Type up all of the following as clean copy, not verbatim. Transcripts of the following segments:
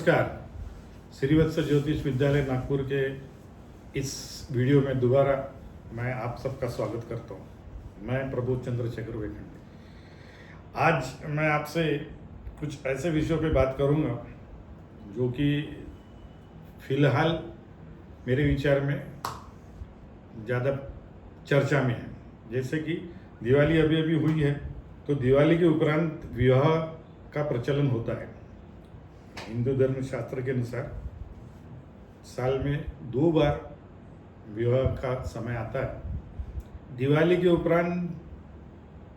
नमस्कार। श्रीवत्स ज्योतिष विद्यालय नागपुर के इस वीडियो में दोबारा मैं आप सबका स्वागत करता हूँ। मैं प्रबोध चंद्रशेखर वेखंडे। आज मैं आपसे कुछ ऐसे विषयों पे बात करूँगा जो कि फिलहाल मेरे विचार में ज़्यादा चर्चा में है। जैसे कि दिवाली अभी अभी हुई है, तो दिवाली के उपरांत विवाह का प्रचलन होता है। हिंदू धर्म शास्त्र के अनुसार साल में 2 बार विवाह का समय आता है। दिवाली के उपरांत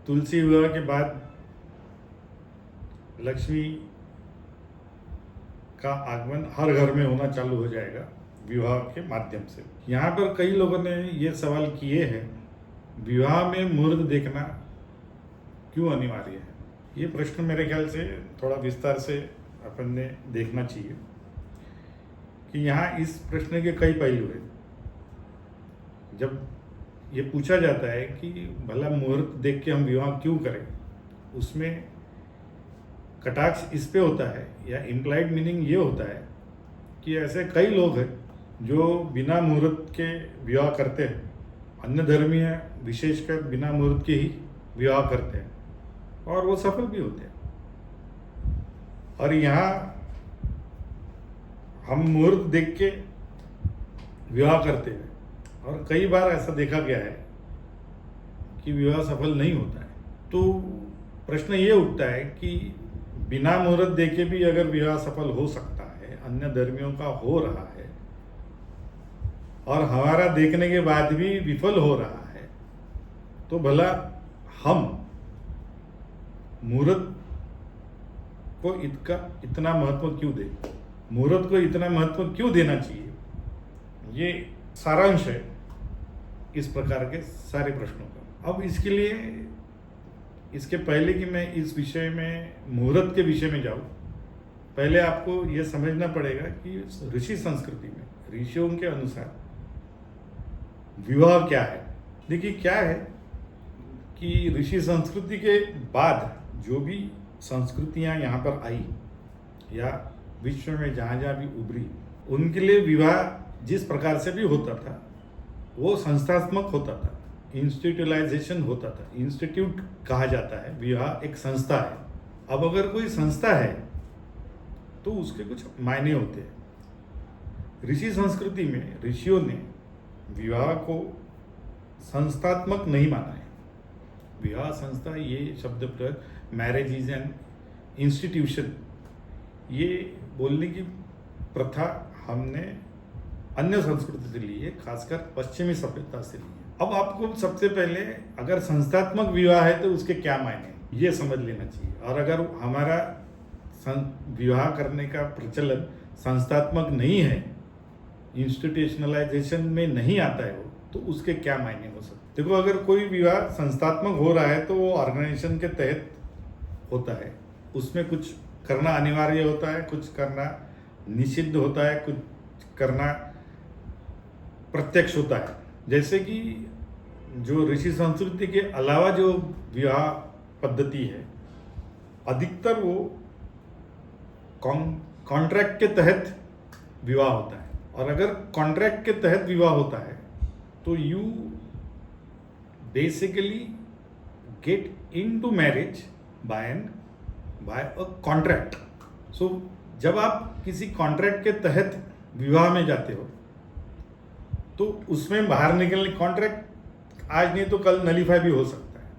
तुलसी विवाह के बाद लक्ष्मी का आगमन हर घर में होना चालू हो जाएगा विवाह के माध्यम से। यहाँ पर कई लोगों ने ये सवाल किए हैं, विवाह में मुहूर्त देखना क्यों अनिवार्य है? ये प्रश्न मेरे ख्याल से थोड़ा विस्तार से अपन ने देखना चाहिए कि यहाँ इस प्रश्न के कई पहलू हैं। जब ये पूछा जाता है कि भला मुहूर्त देख के हम विवाह क्यों करें, उसमें कटाक्ष इस पे होता है या इम्प्लाइड मीनिंग ये होता है कि ऐसे कई लोग हैं जो बिना मुहूर्त के विवाह करते हैं। अन्य धर्मीय विशेषकर बिना मुहूर्त के ही विवाह करते हैं और वो सफल भी होते हैं। और यहाँ हम मुहूर्त देख के विवाह करते हैं और कई बार ऐसा देखा गया है कि विवाह सफल नहीं होता है। तो प्रश्न ये उठता है कि बिना मुहूर्त देखे भी अगर विवाह सफल हो सकता है, अन्य धर्मियों का हो रहा है और हमारा देखने के बाद भी विफल हो रहा है, तो भला हम मुहूर्त को इतना महत्व क्यों दें? मुहूर्त को इतना महत्व क्यों देना चाहिए? ये सारांश है इस प्रकार के सारे प्रश्नों का। अब इसके लिए, इसके पहले कि मैं इस विषय में मुहूर्त के विषय में जाऊं, पहले आपको ये समझना पड़ेगा कि ऋषि संस्कृति में ऋषियों के अनुसार विवाह क्या है। देखिए क्या है कि ऋषि संस्कृति के बाद जो भी संस्कृतियां यहाँ पर आई या विश्व में जहाँ जहाँ भी उभरी, उनके लिए विवाह जिस प्रकार से भी होता था वो संस्थात्मक होता था, इंस्टीट्यूलाइजेशन होता था। इंस्टीट्यूट कहा जाता है, विवाह एक संस्था है। अब अगर कोई संस्था है तो उसके कुछ मायने होते हैं। ऋषि संस्कृति में ऋषियों ने विवाह को संस्थात्मक नहीं माना है। विवाह संस्था, ये शब्द प्रयोग, मैरिज इज एन इंस्टीट्यूशन, ये बोलने की प्रथा हमने अन्य संस्कृति से ली है, खासकर पश्चिमी सभ्यता से ली है। अब आपको सबसे पहले अगर संस्थात्मक विवाह है तो उसके क्या मायने हैं ये समझ लेना चाहिए। और अगर हमारा विवाह करने का प्रचलन संस्थात्मक नहीं है, इंस्टीट्यूशनलाइजेशन में नहीं आता है वो, तो उसके क्या मायने हो सकते। देखो, अगर कोई विवाह संस्थात्मक हो रहा है तो वो ऑर्गेनाइजेशन के तहत होता है, उसमें कुछ करना अनिवार्य होता है, कुछ करना निषिद्ध होता है, कुछ करना प्रत्यक्ष होता है। जैसे कि जो ऋषि संस्कृति के अलावा जो विवाह पद्धति है, अधिकतर वो कॉन्ट्रैक्ट के तहत विवाह होता है। और अगर कॉन्ट्रैक्ट के तहत विवाह होता है तो you basically get into marriage by a contract. So जब आप किसी कॉन्ट्रैक्ट के तहत विवाह में जाते हो तो उसमें बाहर निकलने, कॉन्ट्रैक्ट आज नहीं तो कल नलीफाई भी हो सकता है।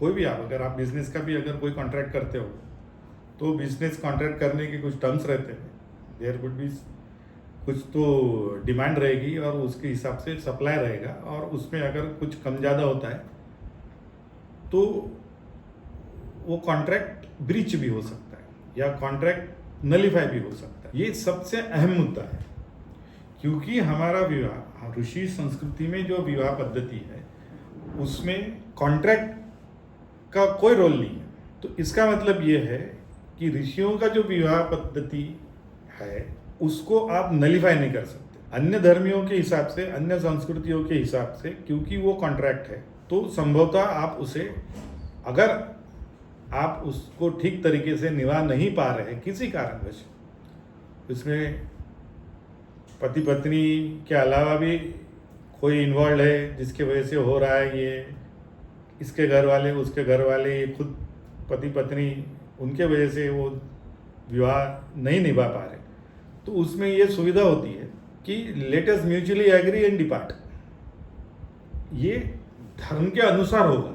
कोई भी अगर आप बिजनेस का भी अगर कोई कॉन्ट्रैक्ट करते हो तो बिजनेस कॉन्ट्रैक्ट करने के कुछ टर्म्स रहते हैं। देयर वुड बी कुछ तो डिमांड रहेगी और उसके हिसाब से सप्लाई रहेगा, और उसमें अगर कुछ कम ज़्यादा होता है तो वो कॉन्ट्रैक्ट ब्रीच भी हो सकता है या कॉन्ट्रैक्ट नलीफाई भी हो सकता है। ये सबसे अहम मुद्दा है, क्योंकि हमारा विवाह ऋषि संस्कृति में जो विवाह पद्धति है उसमें कॉन्ट्रैक्ट का कोई रोल नहीं है। तो इसका मतलब ये है कि ऋषियों का जो विवाह पद्धति है उसको आप नलीफाई नहीं कर सकते। अन्य धर्मियों के हिसाब से, अन्य संस्कृतियों के हिसाब से, क्योंकि वो कॉन्ट्रैक्ट है, तो संभवतः आप उसे, अगर आप उसको ठीक तरीके से निभा नहीं पा रहे किसी कारणवश, उसमें पति पत्नी के अलावा भी कोई इन्वॉल्व है जिसके वजह से हो रहा है ये, इसके घर वाले उसके घर वाले, ये खुद पति पत्नी उनके वजह से वो विवाह नहीं निभा पा रहे, तो उसमें ये सुविधा होती है कि let us mutually agree and depart. ये धर्म के अनुसार होगा,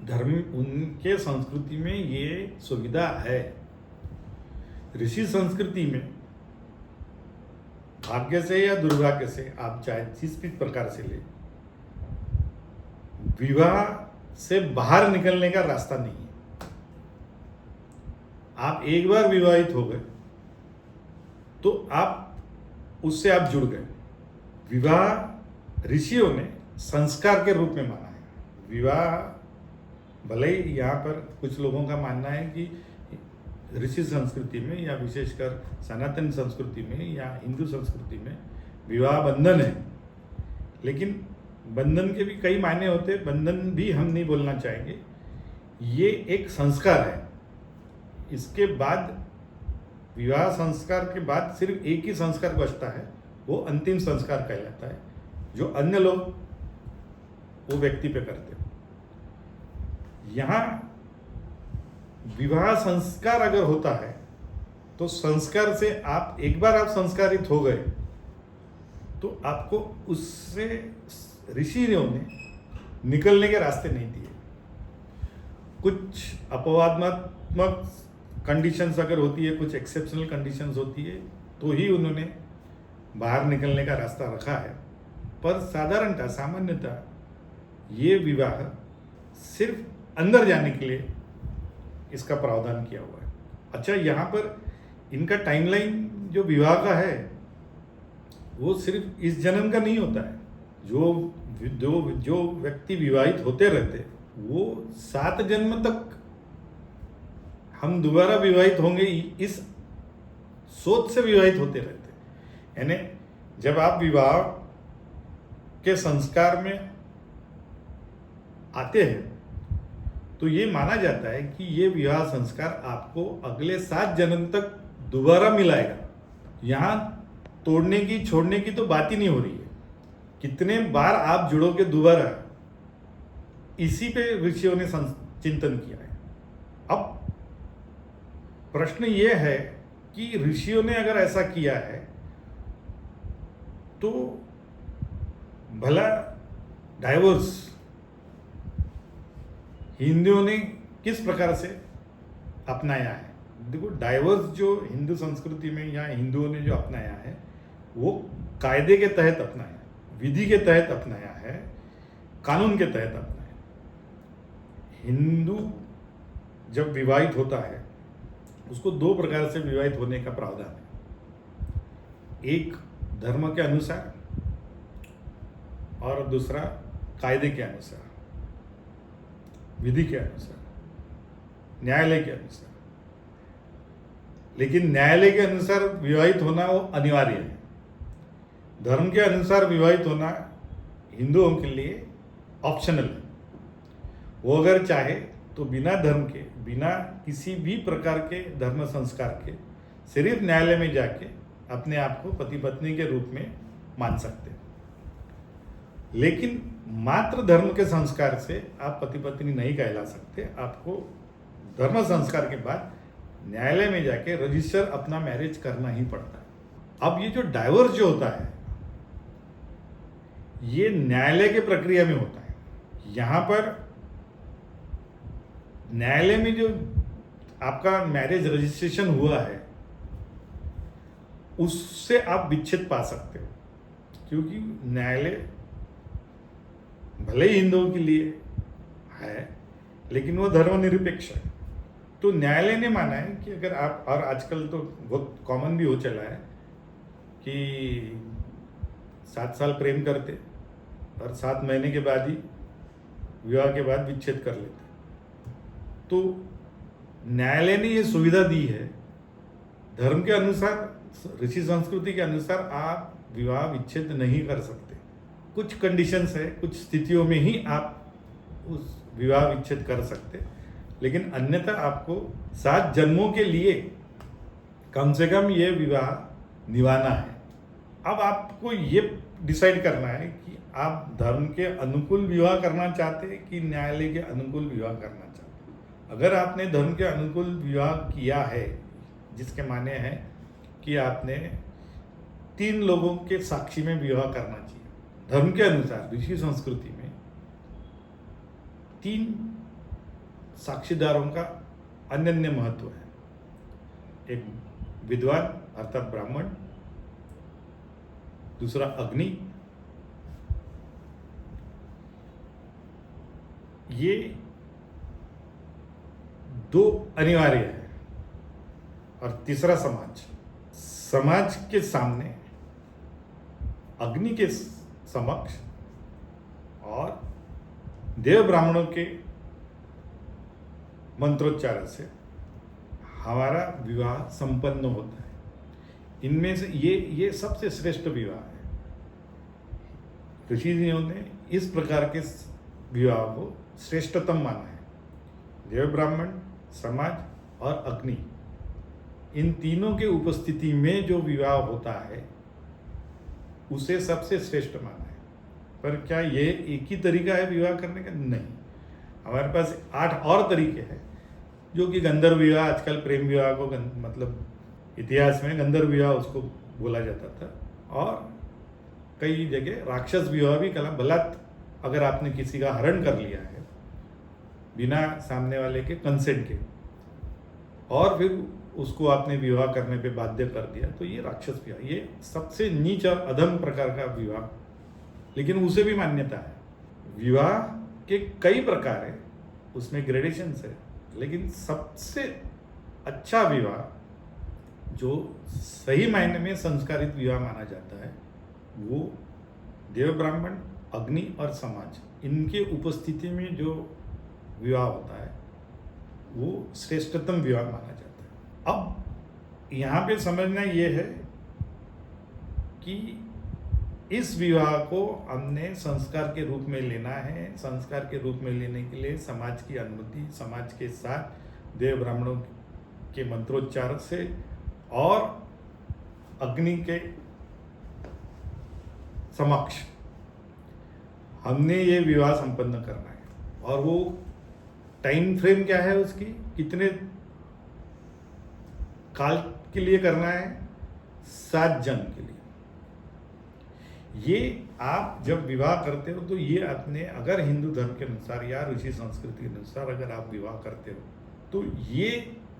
धर्म उनके संस्कृति में ये सुविधा है। ऋषि संस्कृति में भाग्य से या दुर्भाग्य से, आप चाहे जिस भी प्रकार से ले, विवाह से बाहर निकलने का रास्ता नहीं है। आप एक बार विवाहित हो गए तो उससे आप जुड़ गए। विवाह ऋषियों ने संस्कार के रूप में माना है। विवाह भले ही यहाँ पर कुछ लोगों का मानना है कि ऋषि संस्कृति में या विशेषकर सनातन संस्कृति में या हिंदू संस्कृति में विवाह बंधन है, लेकिन बंधन के भी कई मायने होते हैं, बंधन भी हम नहीं बोलना चाहेंगे। ये एक संस्कार है। इसके बाद विवाह संस्कार के बाद सिर्फ एक ही संस्कार बचता है, वो अंतिम संस्कार कहलाता है, जो अन्य लोग वो व्यक्ति पे करते हैं। यहाँ विवाह संस्कार अगर होता है तो संस्कार से आप एक बार आप संस्कारित हो गए तो आपको उससे ऋषियों ने निकलने के रास्ते नहीं दिए। कुछ अपवादात्मक कंडीशंस अगर होती है, कुछ एक्सेप्शनल कंडीशंस होती है, तो ही उन्होंने बाहर निकलने का रास्ता रखा है। पर साधारणतः सामान्यतः ये विवाह सिर्फ अंदर जाने के लिए इसका प्रावधान किया हुआ है। अच्छा, यहाँ पर इनका टाइमलाइन जो विवाह का है वो सिर्फ इस जन्म का नहीं होता है। जो व्यक्ति विवाहित होते रहते वो 7 जन्म तक हम दोबारा विवाहित होंगे इस सोच से विवाहित होते रहते। यानी जब आप विवाह के संस्कार में आते हैं तो ये माना जाता है कि ये विवाह संस्कार आपको अगले 7 जन्म तक दोबारा मिलाएगा। यहाँ तोड़ने की छोड़ने की तो बात ही नहीं हो रही है। कितने बार आप जुड़ोगे दोबारा, इसी पे ऋषियों ने चिंतन किया है। अब प्रश्न ये है कि ऋषियों ने अगर ऐसा किया है तो भला डाइवोर्स हिंदुओं ने किस प्रकार से अपनाया है? देखो, डाइवोर्स जो हिंदू संस्कृति में या हिंदुओं ने जो अपनाया है वो कायदे के तहत अपनाया है, विधि के तहत अपनाया है, कानून के तहत अपनाया है। हिंदू जब विवाहित होता है उसको 2 प्रकार से विवाहित होने का प्रावधान है। एक धर्म के अनुसार और दूसरा कायदे के अनुसार, विधि के अनुसार, न्यायालय के अनुसार। लेकिन न्यायालय के अनुसार विवाहित होना वो अनिवार्य है। धर्म के अनुसार विवाहित होना हिंदुओं के लिए ऑप्शनल है। वो अगर चाहे तो बिना धर्म के, बिना किसी भी प्रकार के धर्म संस्कार के, सिर्फ न्यायालय में जाके अपने आप को पति पत्नी के रूप में मान सकते हैं। लेकिन मात्र धर्म के संस्कार से आप पति पत्नी नहीं कहला सकते। आपको धर्म संस्कार के बाद न्यायालय में जाके रजिस्टर अपना मैरिज करना ही पड़ता है। अब ये जो डाइवोर्स जो होता है ये न्यायालय के प्रक्रिया में होता है। यहाँ पर न्यायालय में जो आपका मैरिज रजिस्ट्रेशन हुआ है उससे आप विच्छेद पा सकते हो, क्योंकि न्यायालय भले ही हिंदुओं के लिए है लेकिन वो धर्मनिरपेक्ष है। तो न्यायालय ने माना है कि अगर आप, और आजकल तो बहुत कॉमन भी हो चला है कि 7 साल प्रेम करते और 7 महीने के बाद ही विवाह के बाद विच्छेद कर लेते। तो न्यायालय ने ये सुविधा दी है, धर्म के अनुसार, ऋषि संस्कृति के अनुसार आप विवाह विच्छेद नहीं कर सकते। कुछ कंडीशंस है, कुछ स्थितियों में ही आप उस विवाह विच्छेद कर सकते, लेकिन अन्यथा आपको 7 जन्मों के लिए कम से कम ये विवाह निभाना है। अब आपको ये डिसाइड करना है कि आप धर्म के अनुकूल विवाह करना चाहते हैं कि न्यायालय के अनुकूल विवाह करना चाहते हैं। अगर आपने धर्म के अनुकूल विवाह किया है, जिसके माने हैं कि आपने 3 लोगों के साक्षी में विवाह करना चाहिए, धर्म के अनुसार ऋषि संस्कृति में 3 साक्षीदारों का अनन्य महत्व है। एक विद्वान अर्थात ब्राह्मण, दूसरा अग्नि। ये 2 अनिवार्य है। और तीसरा समाज। समाज के सामने, अग्नि के समक्ष और देव ब्राह्मणों के मंत्रोच्चारण से हमारा विवाह संपन्न होता है। इनमें से ये सबसे श्रेष्ठ विवाह है। ऋषि जियों ने इस प्रकार के विवाह को श्रेष्ठतम माना है। देव ब्राह्मण, समाज और अग्नि, इन तीनों के उपस्थिति में जो विवाह होता है उसे सबसे श्रेष्ठ माना है। पर क्या ये एक ही तरीका है विवाह करने का? नहीं, हमारे पास 8 और तरीके हैं, जो कि गंधर्व विवाह, आजकल प्रेम विवाह को मतलब इतिहास में गंधर्व विवाह उसको बोला जाता था, और कई जगह राक्षस विवाह भी कला बलात्, अगर आपने किसी का हरण कर लिया है बिना सामने वाले के कंसेंट के और फिर उसको आपने विवाह करने पे बाध्य कर दिया, तो ये राक्षस विवाह, ये सबसे नीच और अधम प्रकार का विवाह, लेकिन उसे भी मान्यता है। विवाह के कई प्रकार है, उसमें ग्रेडेशंस है, लेकिन सबसे अच्छा विवाह जो सही मायने में संस्कारित विवाह माना जाता है वो देव ब्राह्मण, अग्नि और समाज, इनके उपस्थिति में जो विवाह होता है वो श्रेष्ठतम विवाह माना जाता है। अब यहाँ पे समझना ये है कि इस विवाह को हमने संस्कार के रूप में लेना है। संस्कार के रूप में लेने के लिए समाज की अनुमति, समाज के साथ देव ब्राह्मणों के मंत्रोच्चार से और अग्नि के समक्ष हमने ये विवाह संपन्न करना है। और वो टाइम फ्रेम क्या है उसकी, कितने काल के लिए करना है? 7 जन्म के लिए। ये आप जब विवाह करते हो तो ये अपने, अगर हिंदू धर्म के अनुसार या ऋषि संस्कृति के अनुसार अगर आप विवाह करते हो तो ये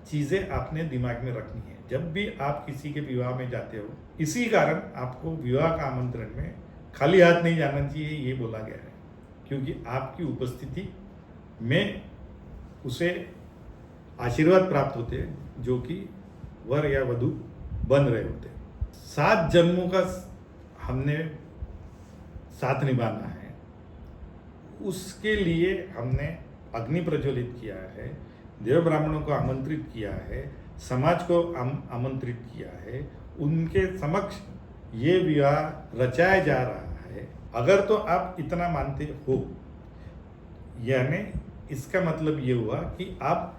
चीज़ें आपने दिमाग में रखनी है जब भी आप किसी के विवाह में जाते हो। इसी कारण आपको विवाह का आमंत्रण में खाली हाथ नहीं जाना चाहिए, ये बोला गया है, क्योंकि आपकी उपस्थिति में उसे आशीर्वाद प्राप्त होते हैं जो कि वर या वधू बन रहे होते हैं। 7 जन्मों का हमने साथ निभाना है, उसके लिए हमने अग्नि प्रज्वलित किया है, देव ब्राह्मणों को आमंत्रित किया है, समाज को आमंत्रित किया है, उनके समक्ष ये विवाह रचाया जा रहा है। अगर तो आप इतना मानते हो, यानी इसका मतलब ये हुआ कि आप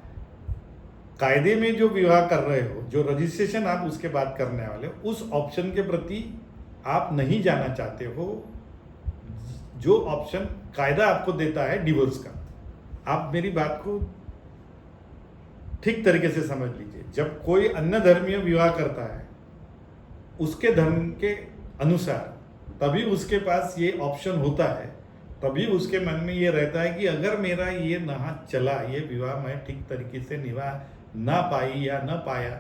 कायदे में जो विवाह कर रहे हो, जो रजिस्ट्रेशन आप उसके बाद करने वाले हो, उस ऑप्शन के प्रति आप नहीं जाना चाहते हो, जो ऑप्शन कायदा आपको देता है डिवोर्स का। आप मेरी बात को ठीक तरीके से समझ लीजिए। जब कोई अन्य धर्मीय विवाह करता है उसके धर्म के अनुसार, तभी उसके पास ये ऑप्शन होता है, तभी उसके मन में ये रहता है कि अगर मेरा ये ना चला, ये विवाह मैं ठीक तरीके से निभा ना पाई या ना पाया,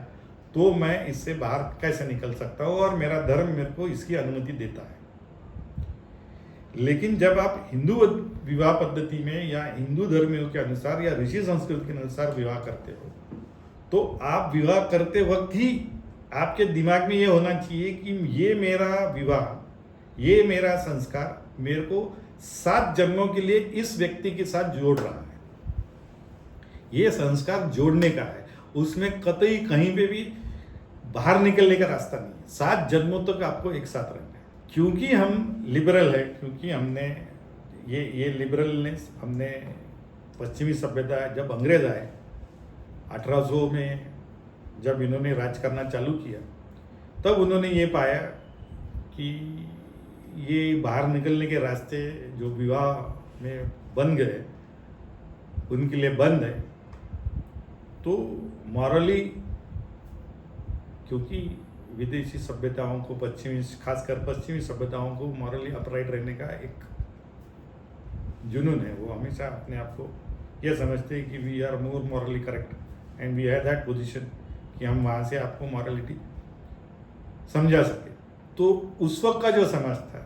तो मैं इससे बाहर कैसे निकल सकता हूँ और मेरा धर्म मेरे को इसकी अनुमति देता है। लेकिन जब आप हिंदू विवाह पद्धति में या हिंदू धर्मियों के अनुसार या ऋषि संस्कृति के अनुसार विवाह करते हो, तो आप विवाह करते वक्त ही आपके दिमाग में ये होना चाहिए कि ये मेरा विवाह, ये मेरा संस्कार मेरे को 7 जन्मों के लिए इस व्यक्ति के साथ जोड़ रहा है। ये संस्कार जोड़ने का है, उसमें कतई कहीं पे भी बाहर निकलने का रास्ता नहीं है। 7 जन्मों तक आपको एक साथ रहना है। क्योंकि हम लिबरल है, क्योंकि हमने ये लिबरलनेस हमने पश्चिमी सभ्यता, जब अंग्रेज आए 1800 में जब इन्होंने राज करना चालू किया तब उन्होंने ये पाया कि ये बाहर निकलने के रास्ते जो विवाह में बन गए उनके लिए बंद है। तो मॉरली, क्योंकि विदेशी सभ्यताओं को, पश्चिमी, खासकर पश्चिमी सभ्यताओं को मॉरली अपराइट रहने का एक जुनून है। वो हमेशा अपने आप को यह समझते हैं कि we are more morally correct and we have that position कि हम वहाँ से आपको मॉरलिटी समझा सके। तो उस वक्त का जो समाज था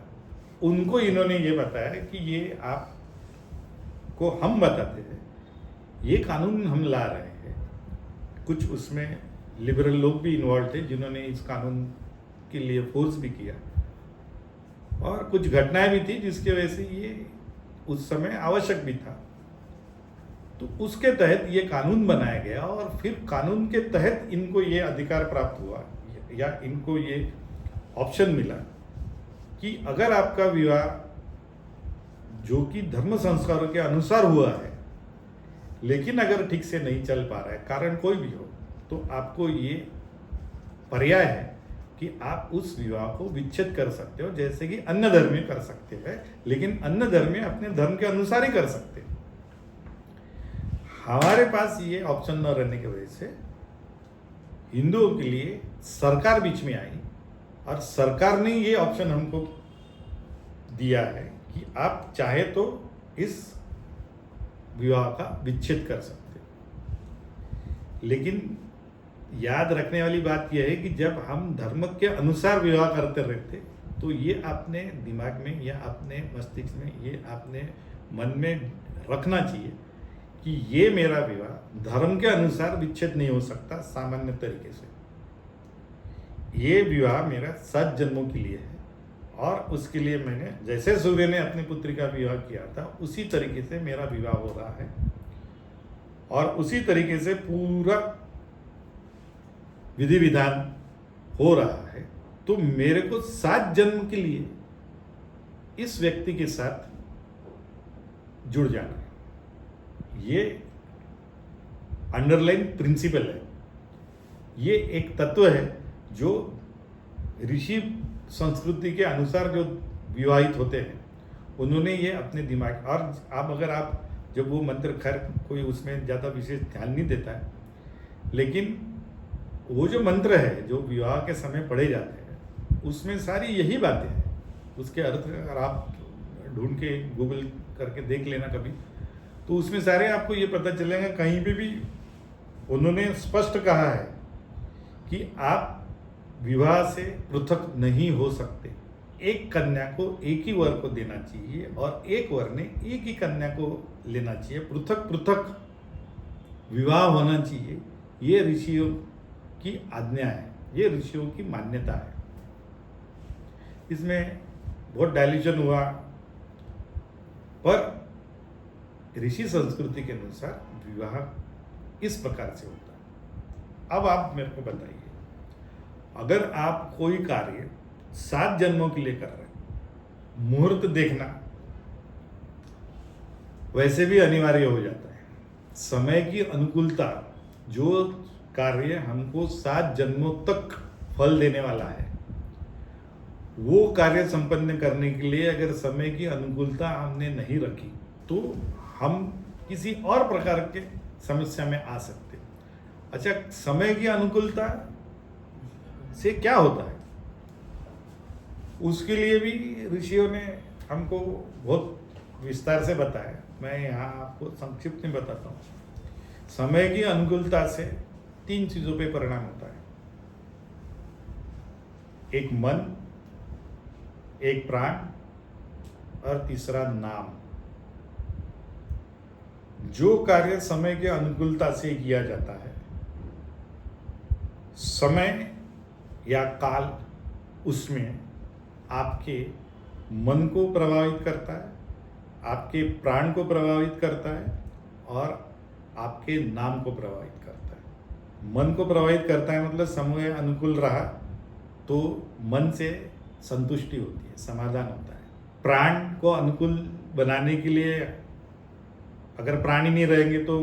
उनको इन्होंने ये बताया कि ये आपको हम बताते हैं, ये कानून हम ला रहे हैं। कुछ उसमें लिबरल लोग भी इन्वॉल्व थे जिन्होंने इस कानून के लिए फोर्स भी किया, और कुछ घटनाएं भी थी जिसके वजह से ये उस समय आवश्यक भी था। तो उसके तहत ये कानून बनाया गया और फिर कानून के तहत इनको ये अधिकार प्राप्त हुआ या इनको ये ऑप्शन मिला कि अगर आपका विवाह जो कि धर्म संस्कारों के अनुसार हुआ है लेकिन अगर ठीक से नहीं चल पा रहा है, कारण कोई भी हो, तो आपको ये पर्याय है कि आप उस विवाह को विच्छेद कर सकते हो, जैसे कि अन्य धर्मी कर सकते हैं, लेकिन अन्य धर्मी अपने धर्म के अनुसार ही कर सकते हैं। हमारे पास ये ऑप्शन न रहने की वजह से हिंदुओं के लिए सरकार बीच में आई और सरकार ने ये ऑप्शन हमको दिया है कि आप चाहे तो इस विवाह का विच्छेद कर सकते हो। लेकिन याद रखने वाली बात यह है कि जब हम धर्म के अनुसार विवाह करते रहते तो ये अपने दिमाग में या अपने मस्तिष्क में, ये अपने मन में रखना चाहिए कि ये मेरा विवाह धर्म के अनुसार विच्छेद नहीं हो सकता। सामान्य तरीके से ये विवाह मेरा 7 जन्मों के लिए है और उसके लिए मैंने, जैसे सूर्य ने अपनी पुत्री का विवाह किया था उसी तरीके से मेरा विवाह हो रहा है और उसी तरीके से पूरा विधि विधान हो रहा है। तो मेरे को 7 जन्म के लिए इस व्यक्ति के साथ जुड़ जाना है। ये अंडरलाइन प्रिंसिपल है, ये एक तत्व है जो ऋषि संस्कृति के अनुसार जो विवाहित होते हैं उन्होंने ये अपने दिमाग, और आप अगर आप जब वो मंत्र, खैर कोई उसमें ज़्यादा विशेष ध्यान नहीं देता है, लेकिन वो जो मंत्र है जो विवाह के समय पढ़े जाते हैं उसमें सारी यही बातें हैं। उसके अर्थ अगर आप ढूंढ के गूगल करके देख लेना कभी, तो उसमें सारे आपको ये पता चलेगा। कहीं पे भी उन्होंने स्पष्ट कहा है कि आप विवाह से पृथक नहीं हो सकते। एक कन्या को एक ही वर को देना चाहिए और एक वर ने एक ही कन्या को लेना चाहिए। पृथक पृथक विवाह होना चाहिए। ये ऋषियों की आज्ञा है, ये ऋषियों की मान्यता है। इसमें बहुत डायल्यूशन हुआ, पर ऋषि संस्कृति के अनुसार विवाह इस प्रकार से होता है। अब आप मेरे को बताइए, अगर आप कोई कार्य 7 जन्मों के लिए कर रहे हैं, मुहूर्त देखना वैसे भी अनिवार्य हो जाता है। समय की अनुकूलता, जो कार्य हमको 7 जन्मों तक फल देने वाला है, वो कार्य संपन्न करने के लिए अगर समय की अनुकूलता हमने नहीं रखी तो हम किसी और प्रकार के समस्या में आ सकते हैं। अच्छा, समय की अनुकूलता से क्या होता है, उसके लिए भी ऋषियों ने हमको बहुत विस्तार से बताया। मैं यहाँ आपको संक्षिप्त में बताता हूँ। समय की अनुकूलता से 3 चीज़ों पे परिणाम होता है, एक मन, एक प्राण और तीसरा नाम। जो कार्य समय के अनुकूलता से किया जाता है, समय या काल उसमें आपके मन को प्रभावित करता है, आपके प्राण को प्रभावित करता है और आपके नाम को प्रभावित करता है। मन को प्रभावित करता है मतलब समय अनुकूल रहा तो मन से संतुष्टि होती है, समाधान होता है। प्राण को अनुकूल बनाने के लिए अगर प्राण ही नहीं रहेंगे तो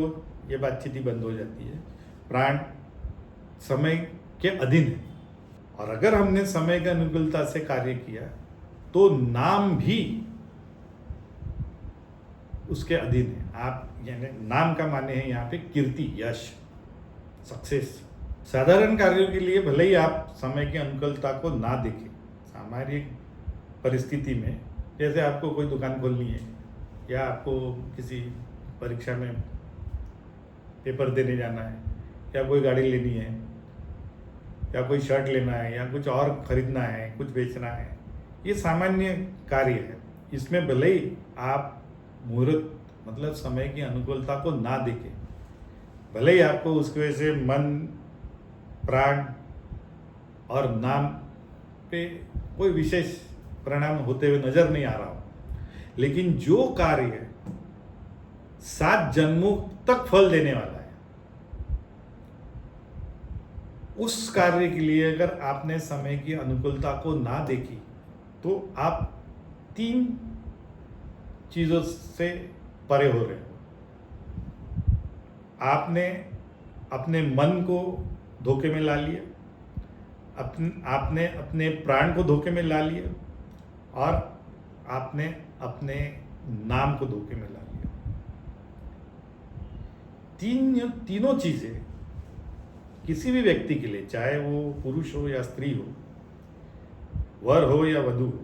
ये बातचीत ही बंद हो जाती है। प्राण समय के अधीन है। और अगर हमने समय की अनुकूलता से कार्य किया तो नाम भी उसके अधीन है। आप यानी नाम का माने है यहाँ पे कीर्ति, यश, सक्सेस। साधारण कार्यों के लिए भले ही आप समय की अनुकूलता को ना देखें, सामान्य परिस्थिति में जैसे आपको कोई दुकान खोलनी है या आपको किसी परीक्षा में पेपर देने जाना है या कोई गाड़ी लेनी है या कोई शर्ट लेना है या कुछ और खरीदना है, कुछ बेचना है, ये सामान्य कार्य है। इसमें भले ही आप मुहूर्त मतलब समय की अनुकूलता को ना देखें, भले ही आपको उसकी वजह से मन, प्राण और नाम पे कोई विशेष परिणाम होते हुए नजर नहीं आ रहा हो, लेकिन जो कार्य 7 जन्मों तक फल देने वाला है, उस कार्य के लिए अगर आपने समय की अनुकूलता को ना देखी तो आप 3 चीजों से परे हो रहे हो। आपने अपने मन को धोखे में ला लिया, आपने अपने प्राण को धोखे में ला लिया और आपने अपने नाम को धोखे में ला लिया। तीनों चीजें किसी भी व्यक्ति के लिए, चाहे वो पुरुष हो या स्त्री हो, वर हो या वधू हो,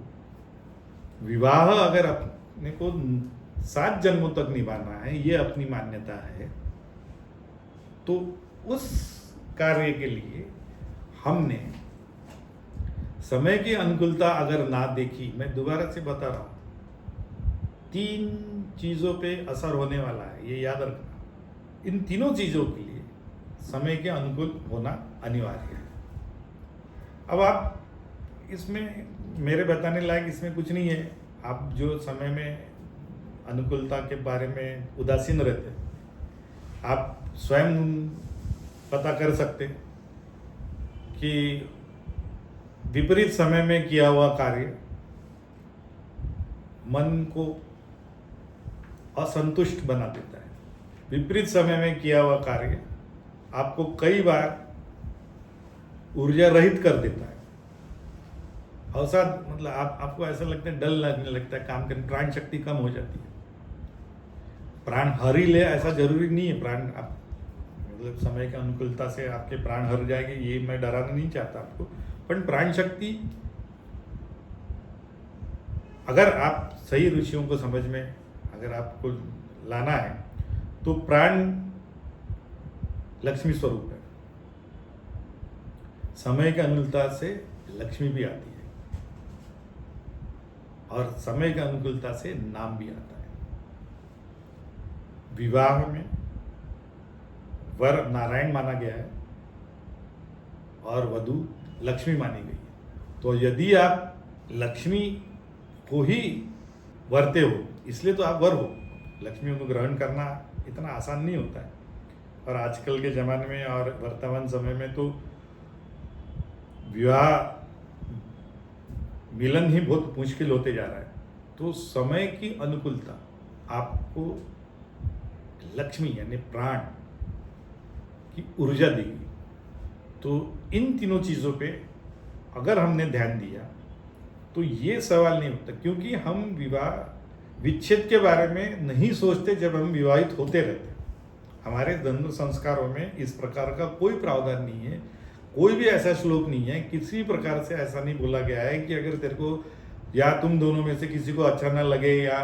विवाह अगर अपने को 7 जन्मों तक निभाना है, ये अपनी मान्यता है, तो उस कार्य के लिए हमने समय की अनुकूलता अगर ना देखी, मैं दोबारा से बता रहा हूं, 3 चीजों पे असर होने वाला है, ये याद रखना। इन तीनों चीजों के लिए समय के अनुकूल होना अनिवार्य है। अब आप इसमें मेरे बताने लायक इसमें कुछ नहीं है। आप जो समय में अनुकूलता के बारे में उदासीन रहते, आप स्वयं पता कर सकते कि विपरीत समय में किया हुआ कार्य मन को असंतुष्ट बना देता है। विपरीत समय में किया हुआ कार्य आपको कई बार ऊर्जा रहित कर देता है। अवसाद मतलब आपको ऐसा लगता है, डल लगने लगता है, काम करने प्राण शक्ति कम हो जाती है। प्राण हर ही ले ऐसा जरूरी नहीं है। प्राण आप मतलब समय की अनुकूलता से आपके प्राण हर जाएंगे, ये मैं डराना नहीं चाहता आपको, पर प्राण शक्ति अगर आप सही ऋषियों को समझ में अगर आपको लाना है तो प्राण लक्ष्मी स्वरूप है। समय की अनुकूलता से लक्ष्मी भी आती है और समय की अनुकूलता से नाम भी आता है। विवाह में वर नारायण माना गया है और वधू लक्ष्मी मानी गई है। तो यदि आप लक्ष्मी को ही वरते हो, इसलिए तो आप वर हो। लक्ष्मी को ग्रहण करना इतना आसान नहीं होता है, और आजकल के ज़माने में और वर्तमान समय में तो विवाह मिलन ही बहुत मुश्किल होते जा रहा है। तो समय की अनुकूलता आपको लक्ष्मी यानी प्राण की ऊर्जा देगी। तो इन तीनों चीज़ों पे अगर हमने ध्यान दिया तो ये सवाल नहीं होता, क्योंकि हम विवाह विच्छेद के बारे में नहीं सोचते जब हम विवाहित होते रहते। हमारे धर्म संस्कारों में इस प्रकार का कोई प्रावधान नहीं है, कोई भी ऐसा श्लोक नहीं है, किसी प्रकार से ऐसा नहीं बोला गया है कि अगर तेरे को या तुम दोनों में से किसी को अच्छा ना लगे या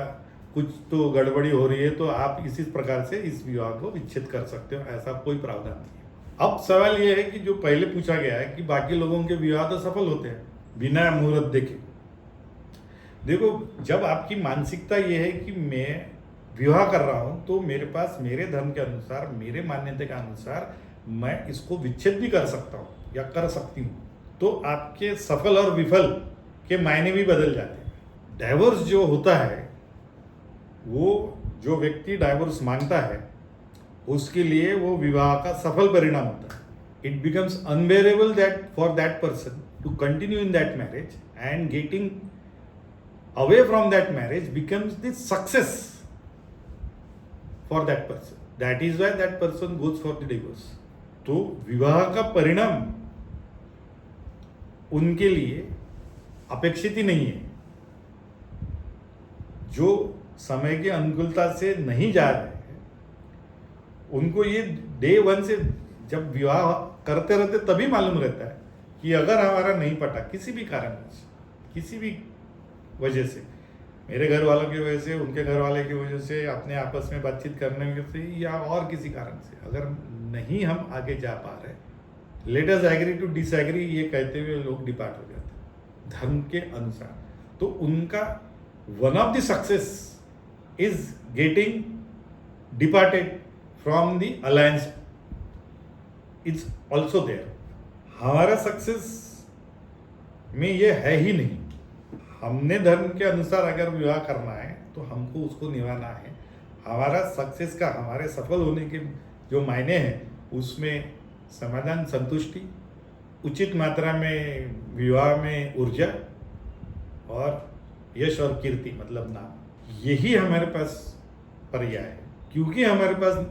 कुछ तो गड़बड़ी हो रही है तो आप इसी प्रकार से इस विवाह को विच्छेद कर सकते हो, ऐसा कोई प्रावधान नहीं है। अब सवाल यह है कि जो पहले पूछा गया है कि बाकी लोगों के विवाह तो सफल होते हैं बिना मुहूर्त देखे। देखो, जब आपकी मानसिकता ये है कि मैं विवाह कर रहा हूं तो मेरे पास मेरे धर्म के अनुसार, मेरे मान्यता के अनुसार मैं इसको विच्छेद भी कर सकता हूं या कर सकती हूं, तो आपके सफल और विफल के मायने भी बदल जाते हैं। डाइवोर्स जो होता है, वो जो व्यक्ति डाइवोर्स मांगता है उसके लिए वो विवाह का सफल परिणाम होता है। It becomes unbearable that for that person to continue in that marriage, and getting away from that marriage becomes the success for that person. That is why that person goes for the divorce. तो विवाह का परिणाम उनके लिए अपेक्षित ही नहीं है। जो समय की अनुकूलता से नहीं जा रहे हैं, उनको ये डे वन से जब विवाह करते रहते तभी मालूम रहता है कि अगर हमारा नहीं पटा किसी भी कारण से, किसी भी वजह से, मेरे घर वालों की वजह से, उनके घर वाले की वजह से, अपने आपस में बातचीत करने की वजह से, या और किसी कारण से अगर नहीं हम आगे जा पा रहे, let us agree to disagree ये कहते हुए लोग डिपार्ट हो जाते हैं धर्म के अनुसार। तो उनका one of the success is getting departed from the alliance is also there. हमारा सक्सेस में ये है ही नहीं। हमने धर्म के अनुसार अगर विवाह करना है तो हमको उसको निभाना है। हमारा सक्सेस का, हमारे सफल होने के जो मायने हैं उसमें समाधान, संतुष्टि, उचित मात्रा में विवाह में ऊर्जा और यश और कीर्ति मतलब नाम, यही हमारे पास पर्याय है। क्योंकि हमारे पास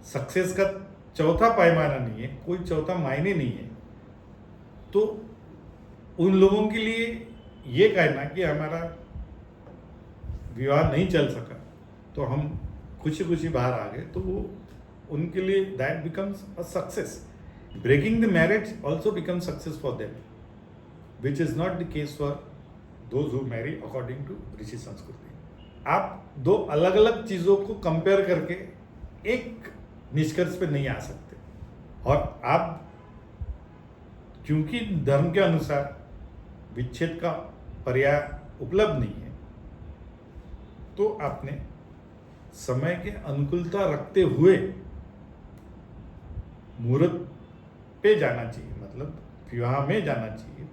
सक्सेस का चौथा पैमाना नहीं है, कोई चौथा मायने नहीं है, तो उन लोगों के लिए ये कहना कि हमारा विवाह नहीं चल सका तो हम खुशी खुशी बाहर आ गए, तो वो उनके लिए that becomes a success. Breaking the marriage also becomes success for them, which is not the case for those who marry according to rishi sanskriti. आप दो अलग अलग चीज़ों को कंपेयर करके एक निष्कर्ष पे नहीं आ सकते। और आप क्योंकि धर्म के अनुसार विच्छेद का पर्याय उपलब्ध नहीं है, तो आपने समय के अनुकूलता रखते हुए मुहूर्त पे जाना चाहिए, मतलब विवाह में जाना चाहिए,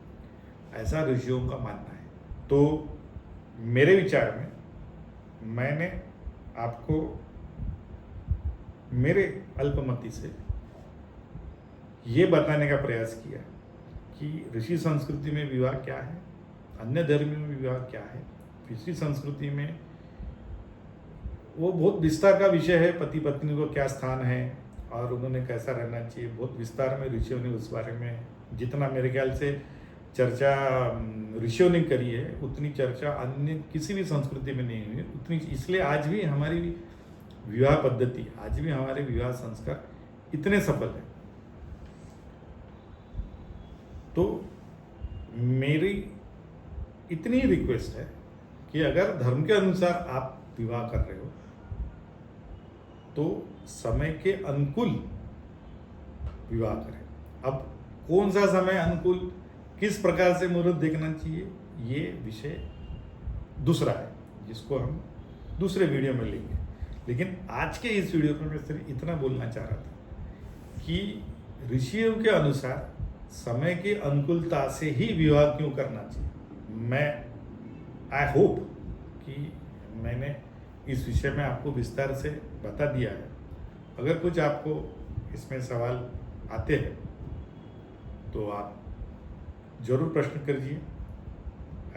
ऐसा ऋषियों का मानना है। तो मेरे विचार में मैंने आपको मेरे अल्पमति से ये बताने का प्रयास किया कि ऋषि संस्कृति में विवाह क्या है, अन्य धर्म में विवाह क्या है। ऋषि संस्कृति में वो बहुत विस्तार का विषय है, पति पत्नी को क्या स्थान है और उन्होंने कैसा रहना चाहिए, बहुत विस्तार में ऋषियों ने उस बारे में, जितना मेरे ख्याल से चर्चा ऋषियों ने करी है उतनी चर्चा अन्य किसी भी संस्कृति में नहीं हुई उतनी। इसलिए आज भी हमारी विवाह पद्धति, आज भी हमारे विवाह संस्कार इतने सफल हैं। तो मेरी इतनी रिक्वेस्ट है कि अगर धर्म के अनुसार आप विवाह कर रहे हो तो समय के अनुकूल विवाह करें। अब कौन सा समय अनुकूल, किस प्रकार से मुहूर्त देखना चाहिए, ये विषय दूसरा है जिसको हम दूसरे वीडियो में लेंगे। लेकिन आज के इस वीडियो में मैं सिर्फ इतना बोलना चाह रहा था कि ऋषियों के अनुसार समय की अनुकूलता से ही विवाह क्यों करना चाहिए। मैं आई होप कि मैंने इस विषय में आपको विस्तार से बता दिया है। अगर कुछ आपको इसमें सवाल आते हैं तो आप जरूर प्रश्न करिए।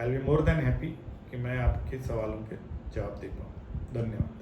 I will be more than happy कि मैं आपके सवालों के जवाब दे पाऊँ। धन्यवाद।